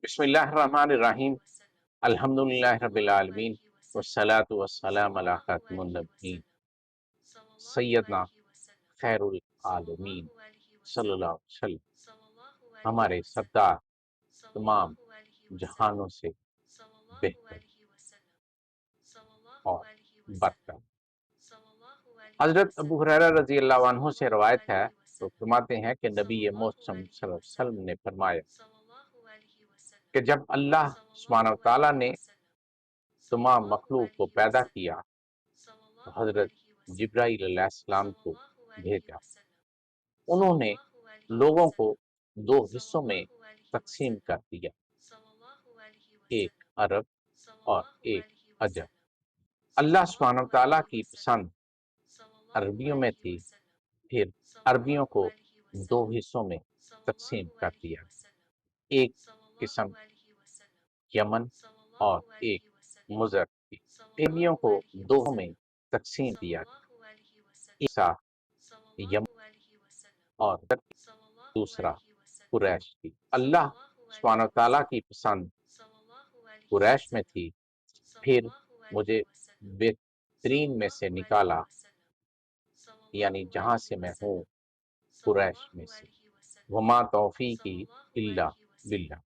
بسم اللہ الرحمن الرحیم، الحمدللہ رب العالمین والصلاة والسلام علی خاتم النبیین سیدنا خیر العالمین صلی اللہ علیہ وسلم، ہمارے سردار تمام جہانوں سے بہتر اور برتر۔ حضرت ابو ہریرہ رضی اللہ عنہ سے روایت ہے تو فرماتے ہیں کہ نبی محترم صلی اللہ علیہ وسلم نے فرمایا کہ جب اللہ سبحانہ وتعالیٰ نے تمام مخلوق کو پیدا کیا تو حضرت جبرائیل علیہ السلام کو بھیجا۔ انہوں نے لوگوں کو دو حصوں میں تقسیم کر دیا، ایک عرب اور ایک عجم۔ اللہ سبحانہ وتعالیٰ کی پسند عربیوں میں تھی، پھر عربیوں کو دو حصوں میں تقسیم کر دیا، ایک قسم یمن اور ایک مضر کی۔ عربیوں کو دو میں تقسیم دیا، ایک حصہ یمن اور دوسرا قریش کی۔ اللہ سبحانہ وتعالیٰ کی پسند قریش میں تھی، پھر مجھے بہترین میں سے نکالا، یعنی جہاں سے میں ہوں قریش میں سے۔ وما توفیقی الا باللہ۔